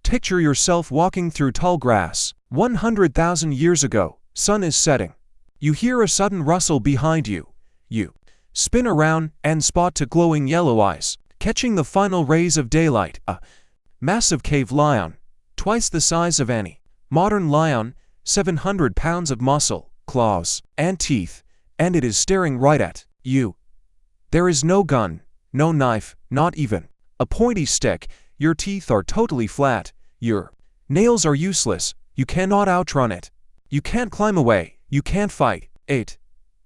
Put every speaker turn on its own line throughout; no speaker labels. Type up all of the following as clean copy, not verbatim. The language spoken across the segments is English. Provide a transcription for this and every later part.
Picture yourself walking through tall grass. 100,000 years ago, sun is setting. You hear a sudden rustle behind you. You spin around and spot two glowing yellow eyes, catching the final rays of daylight. A massive cave lion, twice the size of any modern lion, 700 pounds of muscle, claws, and teeth, and it is staring right at you. There is no gun, no knife, not even a pointy stick. Your teeth are totally flat. Your nails are useless. You cannot outrun it. You can't climb away. You can't fight it.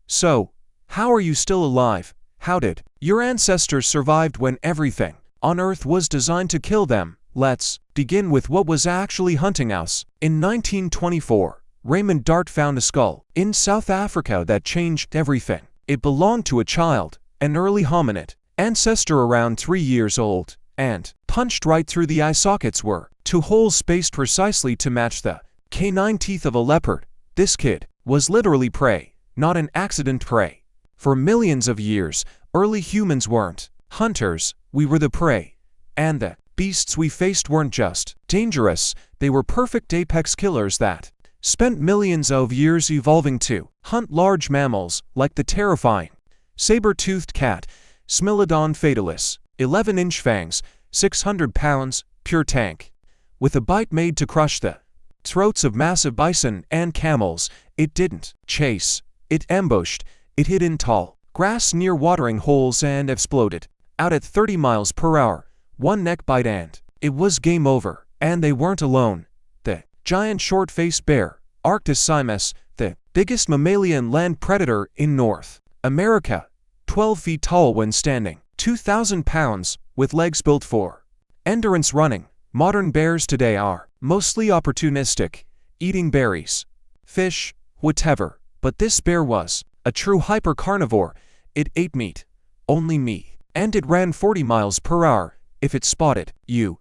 So, how are you still alive? How did your ancestors survive when everything on Earth was designed to kill them? Let's begin with what was actually hunting us. In 1924, Raymond Dart found a skull in South Africa that changed everything. It belonged to a child, an early hominid, ancestor around 3 years old, and punched right through the eye sockets were two holes spaced precisely to match the canine teeth of a leopard. This kid was literally prey, not an accident prey. For millions of years, early humans weren't hunters, we were the prey. And the beasts we faced weren't just dangerous, they were perfect apex killers that spent millions of years evolving to hunt large mammals like the terrifying saber-toothed cat, Smilodon fatalis, 11-inch fangs, 600 pounds, pure tank. With a bite made to crush the throats of massive bison and camels. It didn't chase, it ambushed, it hid in tall grass near watering holes and exploded out at 30 miles per hour. One neck bite and it was game over. And they weren't alone. The giant short-faced bear, Arctic Simus, the biggest mammalian land predator in North America, 12 feet tall when standing, 2,000 pounds, with legs built for endurance running. Modern bears today are mostly opportunistic, eating berries, fish, whatever, but this bear was a true hyper-carnivore. It ate meat, only meat, and it ran 40 miles per hour. If it spotted you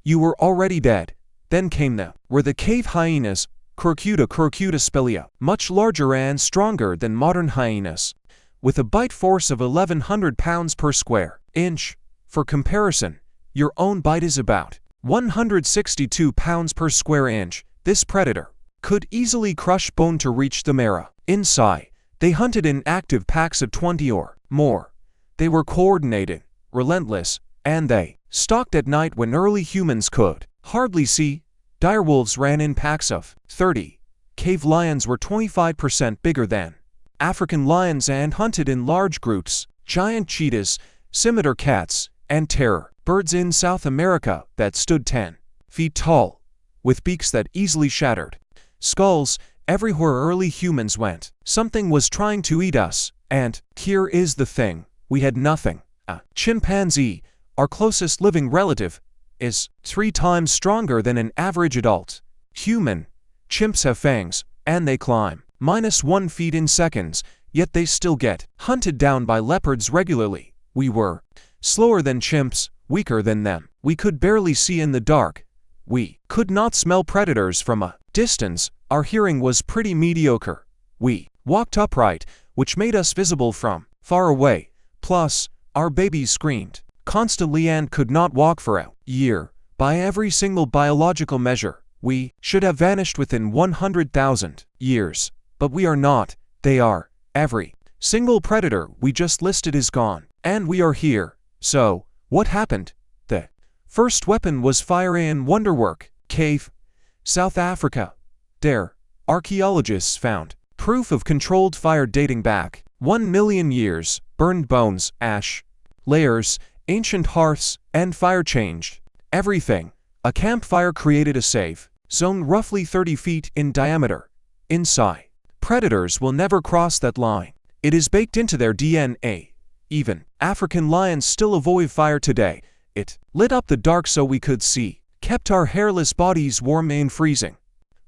were already dead. Then came the cave hyenas, Crocuta spelea, much larger and stronger than modern hyenas, with a bite force of 1,100 pounds per square inch. For comparison, your own bite is about 162 pounds per square inch. This predator could easily crush bone to reach the marrow inside. They hunted in active packs of 20 or more. They were coordinated, relentless, and they stalked at night when early humans could hardly see. Direwolves ran in packs of 30. Cave lions were 25% bigger than African lions and hunted in large groups. Giant cheetahs, scimitar cats, and terror birds in South America that stood 10 feet tall, with beaks that easily shattered skulls. Everywhere early humans went, something was trying to eat us. And here is the thing, we had nothing. A chimpanzee, our closest living relative, is 3 times stronger than an average adult human. Chimps have fangs, and they climb -1 feet in seconds, yet they still get hunted down by leopards regularly. We were slower than chimps, weaker than them. We could barely see in the dark. We could not smell predators from a distance. Our hearing was pretty mediocre. We walked upright, which made us visible from far away. Plus, our babies screamed constantly and could not walk for a year. By every single biological measure, we should have vanished within 100,000 years. But we are not. They are. Every single predator we just listed is gone. And we are here. So, what happened? The first weapon was fire in Wonderwork Cave, South Africa. There, archaeologists found proof of controlled fire dating back 1 million years. Burned bones, ash layers, ancient hearths, and fire changed everything. A campfire created a safe zone roughly 30 feet in diameter. Inside, predators will never cross that line. It is baked into their DNA. Even African lions still avoid fire today. It lit up the dark so we could see, kept our hairless bodies warm in freezing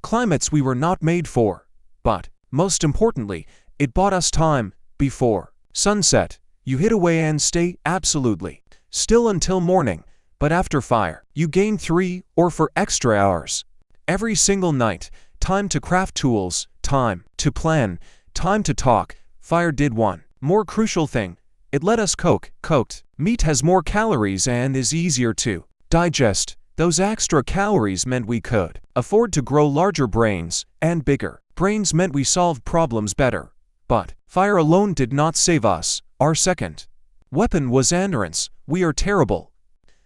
climates we were not made for. But, most importantly, it bought us time. Before sunset, you hid away and stay absolutely still until morning. But after fire, you gain 3 or 4 extra hours every single night. Time to craft tools, time to plan, time to talk. Fire did one more crucial thing. It let us cook. Cooked meat has more calories and is easier to digest. Those extra calories meant we could afford to grow larger brains, and bigger brains meant we solved problems better. But fire alone did not save us. Our second weapon was endurance. We are terrible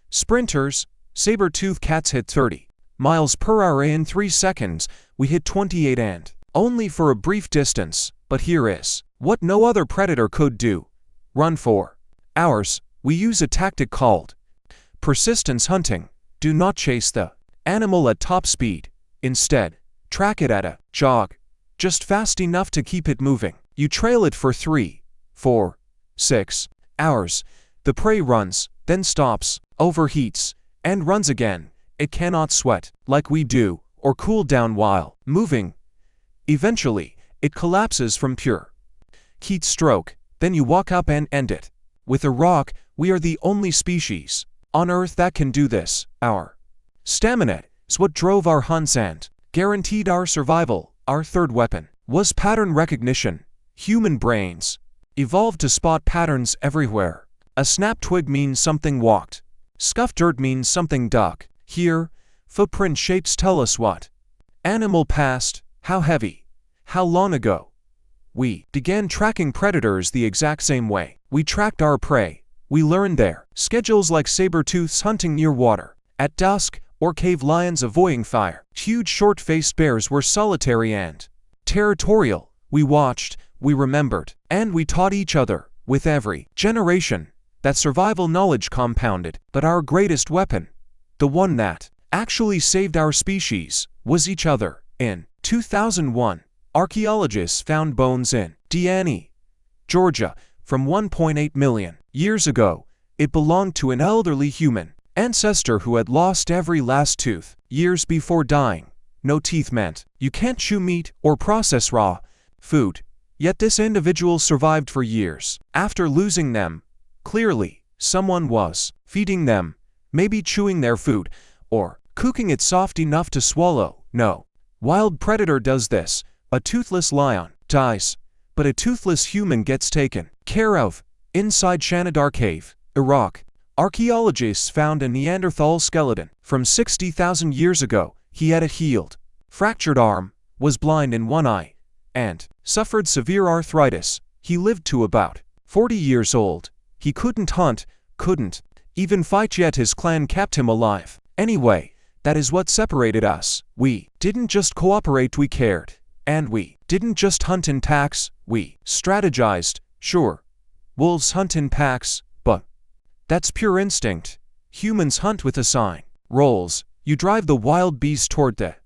sprinters. Saber-toothed cats hit 30 miles per hour in 3 seconds. We hit 28 and only for a brief distance. But here is what no other predator could do: run for hours. We use a tactic called persistence hunting. Do not chase the animal at top speed. Instead, track it at a jog, just fast enough to keep it moving. You trail it for 3, 4, 6 hours. The prey runs, then stops, overheats, and runs again. It cannot sweat, like we do, or cool down while moving. Eventually, it collapses from pure heat stroke. Then you walk up and end it with a rock. We are the only species on Earth that can do this. Our stamina is what drove our hunts and guaranteed our survival. Our third weapon was pattern recognition. Human brains evolved to spot patterns everywhere. A snapped twig means something walked. Scuffed dirt means something dug. Here, footprint shapes tell us what animal passed, how heavy, how long ago. We began tracking predators the exact same way we tracked our prey. We learned their schedules, like saber-tooths hunting near water at dusk, or cave lions avoiding fire. Huge short-faced bears were solitary and territorial. We watched, we remembered, and we taught each other. With every generation, that survival knowledge compounded. But our greatest weapon, the one that actually saved our species, was each other. In 2001, archaeologists found bones in Deadliest, Georgia, from 1.8 million years ago. It belonged to an elderly human ancestor who had lost every last tooth years before dying. No teeth meant you can't chew meat or process raw food. Yet this individual survived for years after losing them. Clearly, someone was feeding them, maybe chewing their food, or cooking it soft enough to swallow. No wild predator does this. A toothless lion dies, but a toothless human gets taken care of. Inside Shanidar Cave, Iraq, archaeologists found a Neanderthal skeleton from 60,000 years ago. He had a healed, fractured arm, was blind in one eye, and suffered severe arthritis. He lived to about 40 years old. He couldn't hunt, couldn't even fight, yet his clan kept him alive. Anyway, that is what separated us. We didn't just cooperate, we cared. And we didn't just hunt in packs, we strategized. Sure, wolves hunt in packs, but that's pure instinct. Humans hunt with a sign. Rolls. You drive the wild beast toward the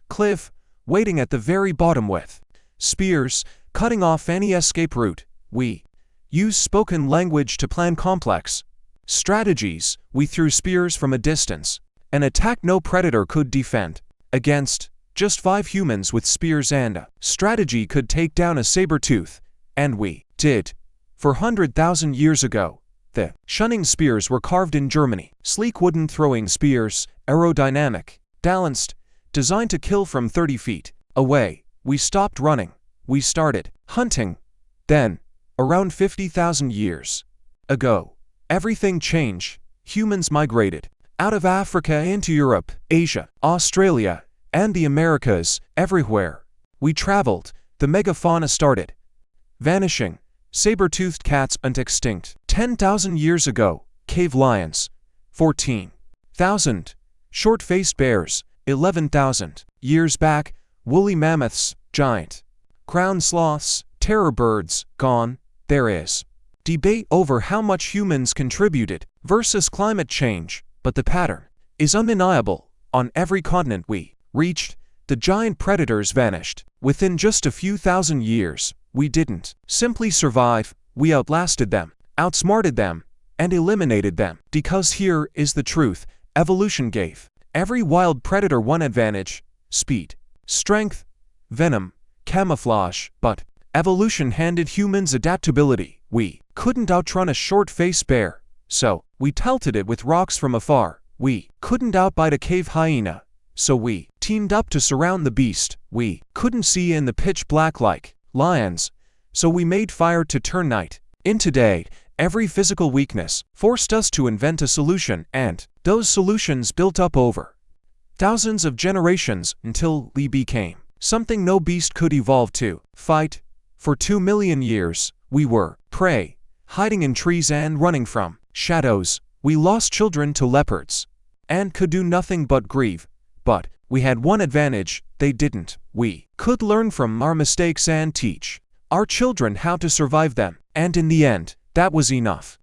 cliff, waiting at the very bottom with spears, cutting off any escape route. We use spoken language to plan complex strategies. We threw spears from a distance, an attack no predator could defend against. Just 5 humans with spears and a strategy could take down a saber-tooth, and we did. 400,000 years ago, the shunning spears were carved in Germany. Sleek wooden throwing spears, aerodynamic, balanced, designed to kill from 30 feet away. We stopped running. We started hunting. Then, around 50,000 years ago, everything changed. Humans migrated out of Africa into Europe, Asia, Australia, and the Americas. Everywhere we traveled, the megafauna started vanishing. Saber-toothed cats went extinct 10,000 years ago. Cave lions, 14,000. Short-faced bears, 11,000 years back. Woolly mammoths, giant ground sloths, terror birds, gone. There is debate over how much humans contributed versus climate change, but the pattern is undeniable. On every continent we reached, the giant predators vanished. Within just a few thousand years, we didn't simply survive, we outlasted them, outsmarted them, and eliminated them. Because here is the truth: evolution gave every wild predator one advantage: speed, strength, venom, camouflage. But evolution handed humans adaptability. We couldn't outrun a short-faced bear, so we pelted it with rocks from afar. We couldn't outbite a cave hyena, so we teamed up to surround the beast. We couldn't see in the pitch black like lions, so we made fire to turn night into day. Every physical weakness forced us to invent a solution, and those solutions built up over thousands of generations until we became something no beast could evolve to fight. For 2 million years, we were prey, hiding in trees and running from shadows. We lost children to leopards and could do nothing but grieve. But we had one advantage they didn't. We could learn from our mistakes and teach our children how to survive them. And in the end, that was enough.